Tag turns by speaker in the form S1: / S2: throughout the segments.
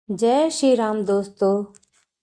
S1: जय श्री राम दोस्तों।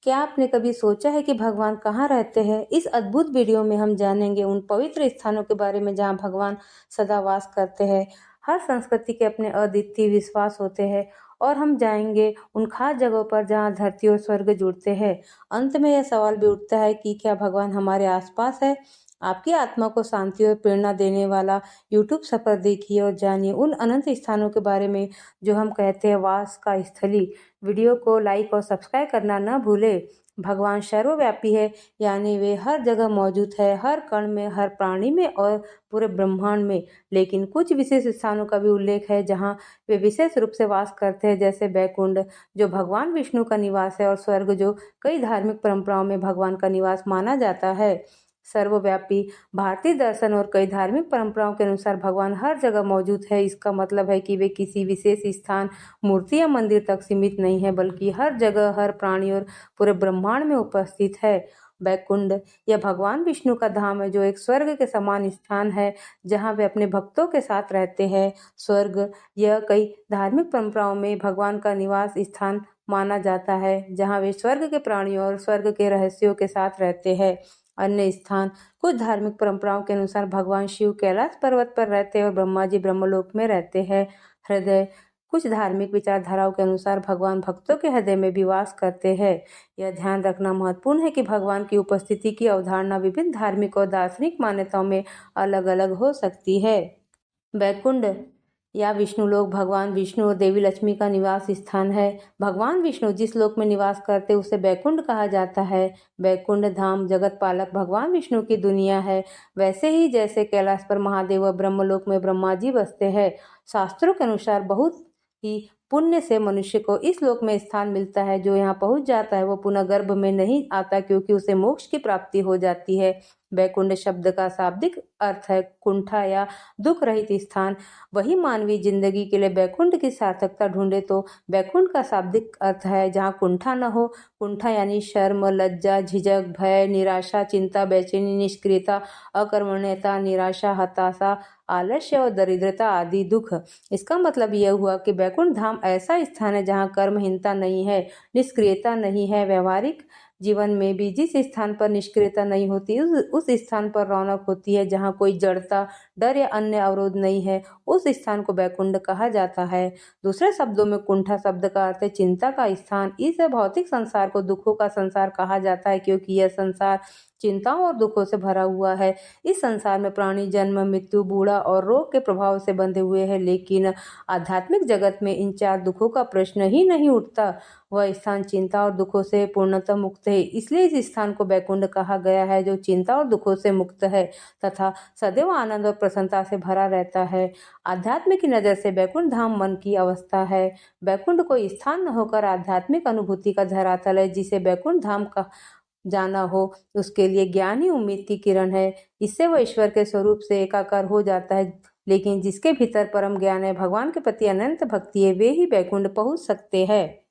S1: क्या आपने कभी सोचा है कि भगवान कहाँ रहते हैं? इस अद्भुत वीडियो में हम जानेंगे उन पवित्र स्थानों के बारे में जहाँ भगवान सदा वास करते हैं। हर संस्कृति के अपने अद्वितीय विश्वास होते हैं और हम जाएंगे उन खास जगहों पर जहाँ धरती और स्वर्ग जुड़ते हैं। अंत में यह सवाल भी उठता है कि क्या भगवान हमारे आसपास है? आपकी आत्मा को शांति और प्रेरणा देने वाला यूट्यूब सफर देखिए और जानिए उन अनंत स्थानों के बारे में जो हम कहते हैं वास का स्थली। वीडियो को लाइक और सब्सक्राइब करना न भूलें। भगवान सर्वव्यापी है, यानी वे हर जगह मौजूद है, हर कण में, हर प्राणी में और पूरे ब्रह्मांड में। लेकिन कुछ विशेष स्थानों का भी उल्लेख है जहाँ वे विशेष रूप से वास करते हैं, जैसे बैकुंठ जो भगवान विष्णु का निवास है और स्वर्ग जो कई धार्मिक परंपराओं में भगवान का निवास माना जाता है। सर्वव्यापी भारतीय दर्शन और कई धार्मिक परंपराओं के अनुसार भगवान हर जगह मौजूद है। इसका मतलब है कि वे किसी विशेष स्थान, मूर्ति या मंदिर तक सीमित नहीं है, बल्कि हर जगह, हर प्राणी और पूरे ब्रह्मांड में उपस्थित है। बैकुंठ यह भगवान विष्णु का धाम है, जो एक स्वर्ग के समान स्थान है जहाँ वे अपने भक्तों के साथ रहते हैं। स्वर्ग यह कई धार्मिक परंपराओं में भगवान का निवास स्थान माना जाता है, जहाँ वे स्वर्ग के प्राणियों और स्वर्ग के रहस्यों के साथ रहते हैं। अन्य स्थान कुछ धार्मिक परंपराओं के अनुसार भगवान शिव कैलाश पर्वत पर रहते हैं और ब्रह्मा जी ब्रह्मलोक में रहते हैं। हृदय कुछ धार्मिक विचारधाराओं के अनुसार भगवान भक्तों के हृदय में भी वास करते हैं। यह ध्यान रखना महत्वपूर्ण है कि भगवान की उपस्थिति की अवधारणा विभिन्न धार्मिक और दार्शनिक मान्यताओं में अलग अलग हो सकती है। बैकुंठ या विष्णु लोक भगवान विष्णु और देवी लक्ष्मी का निवास स्थान है। भगवान विष्णु जिस लोक में निवास करते उसे बैकुंठ कहा जाता है। बैकुंठ धाम जगत पालक भगवान विष्णु की दुनिया है, वैसे ही जैसे कैलाश पर महादेव व ब्रह्मलोक में ब्रह्मा जी बसते हैं। शास्त्रों के अनुसार बहुत ही पुण्य से मनुष्य को इस लोक में स्थान मिलता है। जो यहाँ पहुंच जाता है वो पुनः गर्भ में नहीं आता, क्योंकि उसे मोक्ष की प्राप्ति हो जाती है। बैकुंठ शब्द का शाब्दिक अर्थ है कुंठा या दुख रहित स्थान। वही मानवीय जिंदगी के लिए बैकुंठ की सार्थकता ढूंढे तो बैकुंठ का शाब्दिक अर्थ है जहाँ कुंठा न हो। कुंठा यानी शर्म, लज्जा, झिझक, भय, निराशा, चिंता, बेचैनी, निष्क्रियता, अकर्मण्यता, निराशा, हताशा, आलस्य और दरिद्रता आदि दुख। इसका मतलब यह हुआ कि बैकुंठ धाम ऐसा स्थान है जहाँ कर्महीनता नहीं है, निष्क्रियता नहीं है। व्यवहारिक जीवन में भी जिस स्थान पर निष्क्रियता नहीं होती उस स्थान पर रौनक होती है। जहाँ कोई जड़ता, डर या अन्य अवरोध नहीं है, उस स्थान को बैकुंठ कहा जाता है। दूसरे शब्दों में कुंठा शब्द का अर्थ है चिंता का स्थान। इस भौतिक संसार को दुखों का संसार कहा जाता है, क्योंकि यह संसार चिंताओं और दुखों से भरा हुआ है। इस संसार में प्राणी जन्म, मृत्यु, बूढ़ा और रोग के प्रभाव से बंधे हुए हैं, लेकिन आध्यात्मिक जगत में इन चार दुखों का प्रश्न ही नहीं उठता। वह स्थान चिंता और दुखों से पूर्णतः मुक्त है। इसलिए इस स्थान को बैकुंठ कहा गया है, जो चिंता और दुखों से मुक्त है तथा सदैव आनंद और प्रसन्नता से भरा रहता है। आध्यात्म की नजर से बैकुंठ धाम मन की अवस्था है। बैकुंठ कोई स्थान न होकर आध्यात्मिक अनुभूति का धरातल है। जिसे बैकुंठ धाम का जाना हो उसके लिए ज्ञान ही उम्मीद की किरण है। इससे वह ईश्वर के स्वरूप से एकाकार हो जाता है। लेकिन जिसके भीतर परम ज्ञान है, भगवान के प्रति अनंत भक्ति है, वे ही बैकुंठ पहुंच सकते हैं।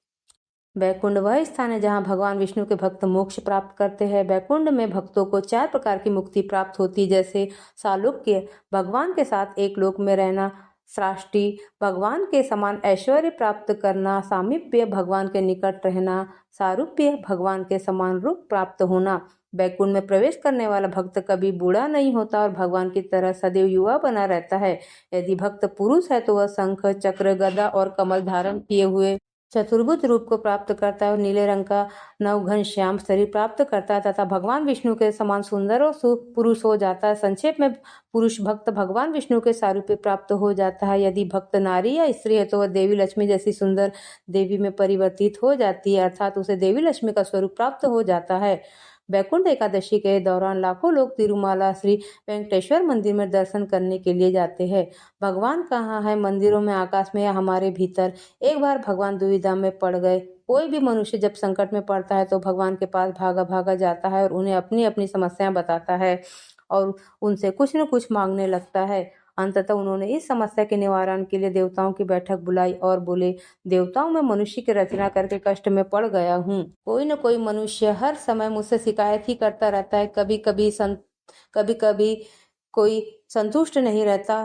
S1: बैकुंठ वह स्थान है जहाँ भगवान विष्णु के भक्त मोक्ष प्राप्त करते हैं। बैकुंठ में भक्तों को 4 प्रकार की मुक्ति प्राप्त होती, जैसे सालोक्य भगवान के साथ एक लोक में रहना, सृष्टि भगवान के समान ऐश्वर्य प्राप्त करना, सामीप्य भगवान के निकट रहना, सारूप्य भगवान के समान रूप प्राप्त होना। बैकुंठ में प्रवेश करने वाला भक्त कभी बूढ़ा नहीं होता और भगवान की तरह सदैव युवा बना रहता है। यदि भक्त पुरुष है तो वह शंख, चक्र, गदा और कमल धारण किए हुए चतुर्भुज रूप को प्राप्त करता है और नीले रंग का नवघन श्याम शरीर प्राप्त करता है तथा भगवान विष्णु के समान सुंदर और पुरुष हो जाता है। संक्षेप में पुरुष भक्त भगवान विष्णु के सारूप्य प्राप्त हो जाता है। यदि भक्त नारी या स्त्री है तो वह देवी लक्ष्मी जैसी सुंदर देवी में परिवर्तित हो जाती है, अर्थात उसे देवी लक्ष्मी का स्वरूप प्राप्त हो जाता है। बैकुंठ एकादशी के दौरान लाखों लोग तिरुमाला श्री वेंकटेश्वर मंदिर में दर्शन करने के लिए जाते हैं। भगवान कहाँ है? मंदिरों में, आकाश में या हमारे भीतर? एक बार भगवान दुविधा में पड़ गए। कोई भी मनुष्य जब संकट में पड़ता है तो भगवान के पास भागा भागा जाता है और उन्हें अपनी अपनी समस्याएं बताता है और उनसे कुछ न कुछ मांगने लगता है। अंततः उन्होंने इस समस्या के निवारण के लिए देवताओं की बैठक बुलाई और बोले, देवताओं, मैं मनुष्य की रचना करके कष्ट में पड़ गया हूँ। कोई न कोई मनुष्य हर समय मुझसे शिकायत ही करता रहता है। कभी कभी कोई संतुष्ट नहीं रहता।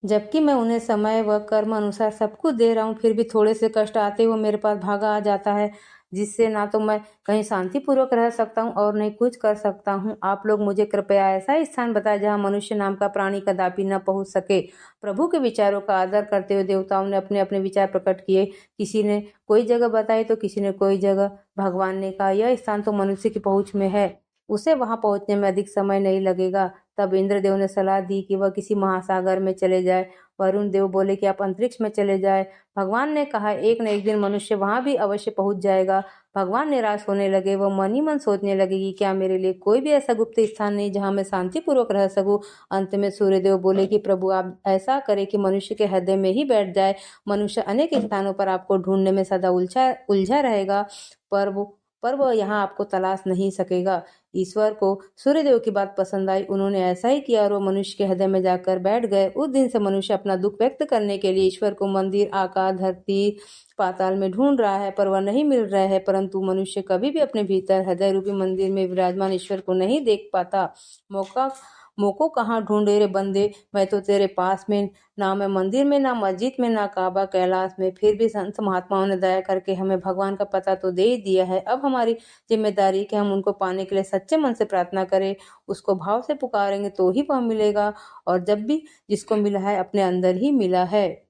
S1: जबकि मैं उन्हें समय व कर्म अनुसार सब कुछ दे रहा हूँ, फिर भी थोड़े से कष्ट आते हुए मेरे पास भागा आ जाता है, जिससे ना तो मैं कहीं शांतिपूर्वक रह सकता हूँ और नहीं कुछ कर सकता हूँ। आप लोग मुझे कृपया ऐसा स्थान बताएं जहाँ मनुष्य नाम का प्राणी कदापि न पहुँच सके। प्रभु के विचारों का आदर करते हुए देवताओं ने अपने अपने विचार प्रकट किए। किसी ने कोई जगह बताई तो किसी ने कोई जगह। भगवान ने कहा, यह स्थान तो मनुष्य की पहुँच में है, उसे वहां पहुंचने में अधिक समय नहीं लगेगा। तब इंद्रदेव ने सलाह दी कि वह किसी महासागर में चले जाए। वरुण देव बोले कि आप अंतरिक्ष में चले जाए। भगवान ने कहा, एक न एक दिन मनुष्य वहां भी अवश्य पहुंच जाएगा। भगवान निराश होने लगे। वह मन ही मन सोचने लगे कि क्या मेरे लिए कोई भी ऐसा गुप्त स्थान नहीं जहां मैं शांतिपूर्वक रह सकूं। अंत में सूर्यदेव बोले कि प्रभु, आप ऐसा करें कि मनुष्य के हृदय में ही बैठ जाए। मनुष्य अनेक स्थानों पर आपको ढूंढने में सदा उलझा उलझा रहेगा, पर वह यहाँ आपको तलाश नहीं सकेगा। ईश्वर को सूर्यदेव की बात पसंद आई। उन्होंने ऐसा ही किया और वो मनुष्य के हृदय में जाकर बैठ गए। उस दिन से मनुष्य अपना दुख व्यक्त करने के लिए ईश्वर को मंदिर, आकाश, धरती, पाताल में ढूंढ रहा है, पर वह नहीं मिल रहा है। परंतु मनुष्य कभी भी अपने भीतर हृदय रूपी मंदिर में विराजमान ईश्वर को नहीं देख पाता। मौका मोको कहाँ ढूंढे रे बंदे, मैं तो तेरे पास में, ना मैं मंदिर में, ना मस्जिद में, ना काबा कैलाश में। फिर भी संत महात्माओं ने दया करके हमें भगवान का पता तो दे ही दिया है। अब हमारी जिम्मेदारी कि हम उनको पाने के लिए सच्चे मन से प्रार्थना करें। उसको भाव से पुकारेंगे तो ही वह मिलेगा, और जब भी जिसको मिला है अपने अंदर ही मिला है।